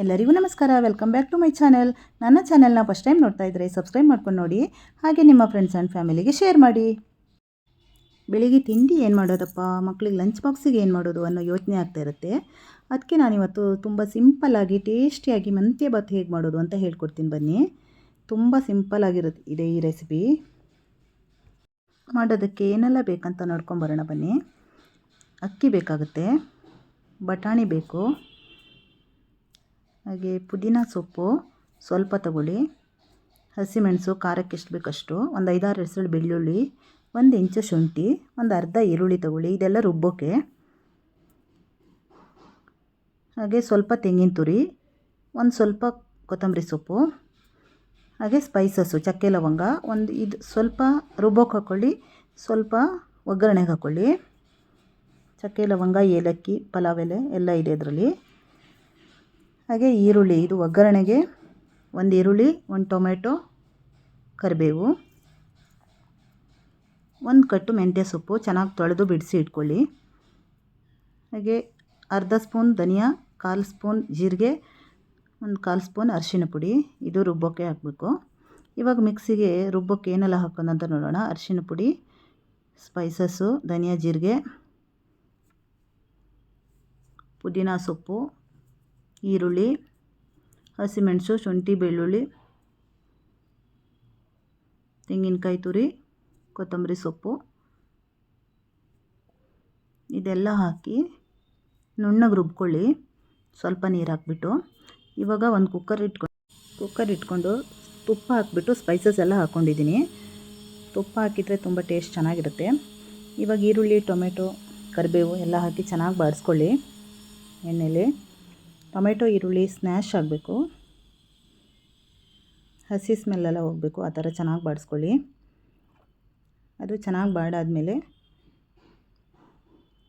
ಎಲ್ಲರಿಗೂ ನಮಸ್ಕಾರ. Welcome back to my channel. ನನ್ನ ಚಾನೆಲ್ನ ಫಸ್ಟ್ ಟೈಮ್ ನೋಡ್ತಾ ಇದ್ದರೆ ಸಬ್ಸ್ಕ್ರೈಬ್ ಮಾಡ್ಕೊಂಡು ನೋಡಿ, ಹಾಗೆ ನಿಮ್ಮ ಫ್ರೆಂಡ್ಸ್ ಆ್ಯಂಡ್ ಫ್ಯಾಮಿಲಿಗೆ ಶೇರ್ ಮಾಡಿ. ಬೆಳಿಗ್ಗೆ ತಿಂಡಿ ಏನು ಮಾಡೋದಪ್ಪ, ಮಕ್ಕಳಿಗೆ ಲಂಚ್ ಬಾಕ್ಸಿಗೆ ಏನು ಮಾಡೋದು ಅನ್ನೋ ಯೋಚನೆ ಆಗ್ತಾ ಇರುತ್ತೆ. ಅದಕ್ಕೆ ನಾನಿವತ್ತು ತುಂಬ ಸಿಂಪಲ್ಲಾಗಿ ಟೇಸ್ಟಿಯಾಗಿ ಮೆಂತ್ಯ ಬಾತ್ ಹೇಗೆ ಮಾಡೋದು ಅಂತ ಹೇಳ್ಕೊಡ್ತೀನಿ ಬನ್ನಿ. ತುಂಬ ಸಿಂಪಲ್ಲಾಗಿರುತ್ತೆ ಇದೆ ಈ ರೆಸಿಪಿ. ಮಾಡೋದಕ್ಕೆ ಏನೆಲ್ಲ ಬೇಕಂತ ನೋಡ್ಕೊಂಬರೋಣ ಬನ್ನಿ. ಅಕ್ಕಿ ಬೇಕಾಗುತ್ತೆ, ಬಟಾಣಿ ಬೇಕು, ಹಾಗೆ ಪುದೀನ ಸೊಪ್ಪು ಸ್ವಲ್ಪ ತಗೊಳ್ಳಿ, ಹಸಿಮೆಣಸು ಖಾರಕ್ಕೆ ಎಷ್ಟು ಬೇಕಷ್ಟು, ಒಂದು 5-6 ಹೆಸರು ಬೆಳ್ಳುಳ್ಳಿ, 1 ಇಂಚು ಶುಂಠಿ, ಒಂದು ಅರ್ಧ ಈರುಳ್ಳಿ ತಗೊಳ್ಳಿ. ಇದೆಲ್ಲ ರುಬ್ಬೋಕ್ಕೆ. ಹಾಗೆ ಸ್ವಲ್ಪ ತೆಂಗಿನ ತುರಿ, ಒಂದು ಸ್ವಲ್ಪ ಕೊತ್ತಂಬರಿ ಸೊಪ್ಪು, ಹಾಗೆ ಸ್ಪೈಸಸ್ಸು ಚಕ್ಕೆ ಲವಂಗ ಒಂದು ಇದು ಸ್ವಲ್ಪ ರುಬ್ಬೋಕ್ಕೆ ಹಾಕ್ಕೊಳ್ಳಿ, ಸ್ವಲ್ಪ ಒಗ್ಗರಣೆಗೆ ಹಾಕ್ಕೊಳ್ಳಿ. ಚಕ್ಕೆ ಲವಂಗ, ಏಲಕ್ಕಿ, ಪಲಾವ್ ಎಲೆ ಎಲ್ಲ ಇದೆ ಇದರಲ್ಲಿ. ಹಾಗೆ ಈರುಳ್ಳಿ, ಇದು ಒಗ್ಗರಣೆಗೆ 1 ಈರುಳ್ಳಿ, 1 ಟೊಮೆಟೊ, ಕರಿಬೇವು, 1 ಕಟ್ಟು ಮೆಂತ್ಯ ಸೊಪ್ಪು ಚೆನ್ನಾಗಿ ತೊಳೆದು ಬಿಡಿಸಿ ಇಟ್ಕೊಳ್ಳಿ. ಹಾಗೆ ಅರ್ಧ ಸ್ಪೂನ್ ಧನಿಯಾ, 1/4 ಸ್ಪೂನ್ ಜೀರಿಗೆ, 1/4 ಸ್ಪೂನ್ ಅರಿಶಿನ ಪುಡಿ. ಇದು ರುಬ್ಬೋಕ್ಕೆ ಹಾಕಬೇಕು. ಇವಾಗ ಮಿಕ್ಸಿಗೆ ರುಬ್ಬೋಕ್ಕೆ ಏನೆಲ್ಲ ಹಾಕೋದಂತ ನೋಡೋಣ. ಅರಿಶಿನ ಪುಡಿ, ಸ್ಪೈಸಸ್ಸು, ಧನಿಯಾ, ಜೀರಿಗೆ, ಪುದೀನ ಸೊಪ್ಪು, ಈರುಳ್ಳಿ, ಹಸಿಮೆಣಸು, ಶುಂಠಿ, ಬೆಳ್ಳುಳ್ಳಿ, ತೆಂಗಿನಕಾಯಿ ತುರಿ, ಕೊತ್ತಂಬರಿ ಸೊಪ್ಪು ಇದೆಲ್ಲ ಹಾಕಿ ನುಣ್ಣಗೆ ರುಬ್ಕೊಳ್ಳಿ. ಸ್ವಲ್ಪ ನೀರು ಹಾಕ್ಬಿಟ್ಟು ಇವಾಗ ಒಂದು ಕುಕ್ಕರ್ ಇಟ್ಕೊಂಡು ತುಪ್ಪ ಹಾಕ್ಬಿಟ್ಟು ಸ್ಪೈಸಸ್ ಎಲ್ಲ ಹಾಕ್ಕೊಂಡಿದ್ದೀನಿ. ತುಪ್ಪ ಹಾಕಿದರೆ ತುಂಬ ಟೇಸ್ಟ್ ಚೆನ್ನಾಗಿರುತ್ತೆ. ಇವಾಗ ಈರುಳ್ಳಿ, ಟೊಮೆಟೊ, ಕರಿಬೇವು ಎಲ್ಲ ಹಾಕಿ ಚೆನ್ನಾಗಿ ಬಾಡಿಸ್ಕೊಳ್ಳಿ ಎಣ್ಣೆಲಿ. ಟೊಮೆಟೊ ಈರುಳ್ಳಿ ಸ್ನ್ಯಾಶ್ ಆಗಬೇಕು, ಹಸಿ ಸ್ಮೆಲ್ಲೆಲ್ಲ ಹೋಗಬೇಕು, ಆ ಥರ ಚೆನ್ನಾಗಿ ಬಾಡಿಸ್ಕೊಳ್ಳಿ. ಅದು ಚೆನ್ನಾಗಿ ಬಾಡಾದಮೇಲೆ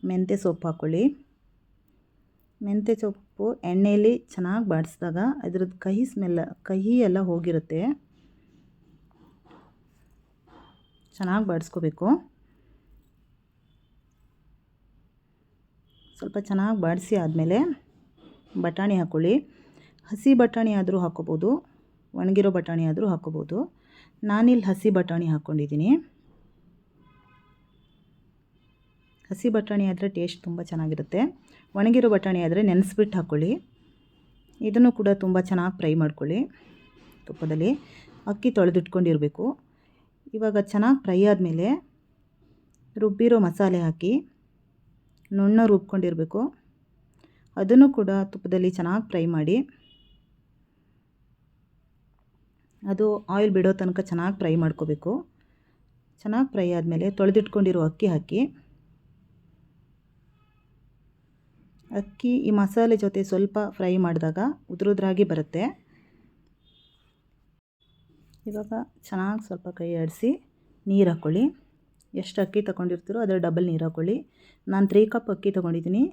ಮೆಂತ್ಯ ಸೊಪ್ಪು ಹಾಕ್ಕೊಳ್ಳಿ. ಮೆಂತ್ಯ ಸೊಪ್ಪು ಎಣ್ಣೆಯಲ್ಲಿ ಚೆನ್ನಾಗಿ ಬಾಡಿಸಿದಾಗ ಅದ್ರದ್ದು ಕಹಿ ಎಲ್ಲ ಹೋಗಿರುತ್ತೆ. ಚೆನ್ನಾಗಿ ಬಾಡಿಸ್ಕೋಬೇಕು. ಸ್ವಲ್ಪ ಚೆನ್ನಾಗಿ ಬಾಡಿಸಿ ಆದಮೇಲೆ ಬಟಾಣಿ ಹಾಕ್ಕೊಳ್ಳಿ. ಹಸಿ ಬಟಾಣಿ ಆದರೂ ಹಾಕ್ಕೋಬೋದು, ಒಣಗಿರೋ ಬಟಾಣಿ ಆದರೂ ಹಾಕ್ಕೋಬೋದು. ನಾನಿಲ್ಲಿ ಹಸಿ ಬಟಾಣಿ ಹಾಕ್ಕೊಂಡಿದ್ದೀನಿ. ಹಸಿ ಬಟಾಣಿ ಆದರೆ ಟೇಸ್ಟ್ ತುಂಬ ಚೆನ್ನಾಗಿರುತ್ತೆ. ಒಣಗಿರೋ ಬಟಾಣಿ ಆದರೆ ನೆನೆಸ್ಬಿಟ್ಟು ಹಾಕ್ಕೊಳ್ಳಿ. ಇದನ್ನು ಕೂಡ ತುಂಬ ಚೆನ್ನಾಗಿ ಫ್ರೈ ಮಾಡ್ಕೊಳ್ಳಿ ತುಪ್ಪದಲ್ಲಿ. ಅಕ್ಕಿ ತೊಳೆದಿಟ್ಕೊಂಡಿರಬೇಕು. ಇವಾಗ ಚೆನ್ನಾಗಿ ಫ್ರೈ ಆದಮೇಲೆ ರುಬ್ಬಿರೋ ಮಸಾಲೆ ಹಾಕಿ ನುಣ್ಣ ರುಬ್ಕೊಂಡಿರಬೇಕು. ಅದನ್ನು ಕೂಡ ತುಪ್ಪದಲ್ಲಿ ಚೆನ್ನಾಗಿ ಫ್ರೈ ಮಾಡಿ. ಅದು ಆಯಿಲ್ ಬಿಡೋ ತನಕ ಚೆನ್ನಾಗಿ ಫ್ರೈ ಮಾಡ್ಕೋಬೇಕು. ಚೆನ್ನಾಗಿ ಫ್ರೈ ಆದಮೇಲೆ ತೊಳೆದಿಟ್ಕೊಂಡಿರೋ ಅಕ್ಕಿ ಹಾಕಿ. ಅಕ್ಕಿ ಈ ಮಸಾಲೆ ಜೊತೆ ಸ್ವಲ್ಪ ಫ್ರೈ ಮಾಡಿದಾಗ ಉದುರುದ್ರಾಗಿ ಬರುತ್ತೆ. ಇವಾಗ ಚೆನ್ನಾಗಿ ಸ್ವಲ್ಪ ಕೈ ಆಡಿಸಿ ನೀರು ಹಾಕ್ಕೊಳ್ಳಿ. ಎಷ್ಟು ಅಕ್ಕಿ ತೊಗೊಂಡಿರ್ತೀರೋ ಅದರ ಡಬಲ್ ನೀರು ಹಾಕ್ಕೊಳ್ಳಿ. ನಾನು 3 ಕಪ್ ಅಕ್ಕಿ ತೊಗೊಂಡಿದ್ದೀನಿ.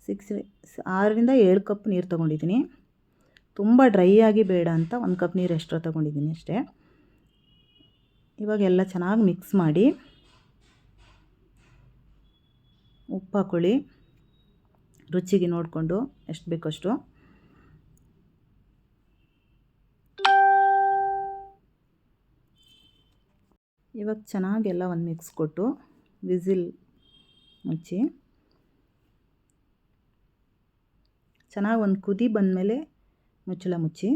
6ರಿಂದ 7 ಕಪ್ ನೀರು ತೊಗೊಂಡಿದ್ದೀನಿ. ತುಂಬ ಡ್ರೈ ಆಗಿ ಬೇಡ ಅಂತ 1 ಕಪ್ ನೀರು ಎಕ್ಸ್ಟ್ರಾ ತೊಗೊಂಡಿದ್ದೀನಿ ಅಷ್ಟೇ. ಇವಾಗ ಎಲ್ಲ ಚೆನ್ನಾಗಿ ಮಿಕ್ಸ್ ಮಾಡಿ ಉಪ್ಪು ಹಾಕ್ಕೊಳ್ಳಿ, ರುಚಿಗೆ ನೋಡಿಕೊಂಡು ಎಷ್ಟು ಬೇಕಷ್ಟು. ಇವಾಗ ಚೆನ್ನಾಗೆಲ್ಲ ಒಂದು ಮಿಕ್ಸ್ ಕೊಟ್ಟು ವಿಸಿಲ್ ಮುಚ್ಚಿ ಚೆನ್ನಾಗಿ ಒಂದು ಕುದಿ ಬಂದಮೇಲೆ ಮುಚ್ಚಳ ಮುಚ್ಚಿ.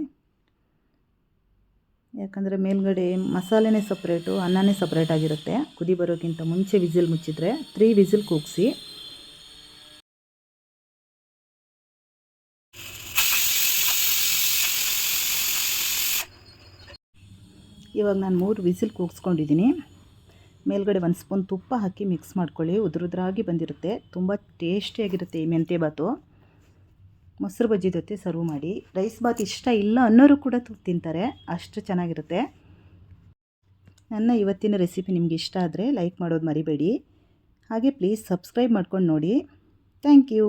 ಯಾಕಂದರೆ ಮೇಲ್ಗಡೆ ಮಸಾಲೆನೇ ಸಪ್ರೇಟು, ಅನ್ನನೇ ಸಪ್ರೇಟ್ ಆಗಿರುತ್ತೆ. ಕುದಿ ಬರೋಕ್ಕಿಂತ ಮುಂಚೆ ವಿಸಿಲ್ ಮುಚ್ಚಿದರೆ 3 ವಿಸಿಲ್ ಕೂಗಿಸಿ. ಇವಾಗ ನಾನು 3 ವಿಸಿಲ್ ಕೂಗಿಸ್ಕೊಂಡಿದ್ದೀನಿ. ಮೇಲ್ಗಡೆ 1 ಸ್ಪೂನ್ ತುಪ್ಪ ಹಾಕಿ ಮಿಕ್ಸ್ ಮಾಡ್ಕೊಳ್ಳಿ. ಉದುರುದ್ರಾಗಿ ಬಂದಿರುತ್ತೆ. ತುಂಬ ಟೇಸ್ಟಿಯಾಗಿರುತ್ತೆ ಈ ಮೆಂತ್ಯ ಬಾತು. ಮೊಸರು ಬಜ್ಜಿ ಜೊತೆ ಸರ್ವ್ ಮಾಡಿ. ರೈಸ್ ಬಾತ್ ಇಷ್ಟ ಇಲ್ಲ ಅನ್ನೋರು ಕೂಡ ತಿಂತಾರೆ, ಅಷ್ಟು ಚೆನ್ನಾಗಿರುತ್ತೆ. ನನ್ನ ಇವತ್ತಿನ ರೆಸಿಪಿ ನಿಮಗೆ ಇಷ್ಟ ಆದರೆ ಲೈಕ್ ಮಾಡೋದು ಮರಿಬೇಡಿ. ಹಾಗೆ ಪ್ಲೀಸ್ ಸಬ್ಸ್ಕ್ರೈಬ್ ಮಾಡ್ಕೊಂಡು ನೋಡಿ. Thank you.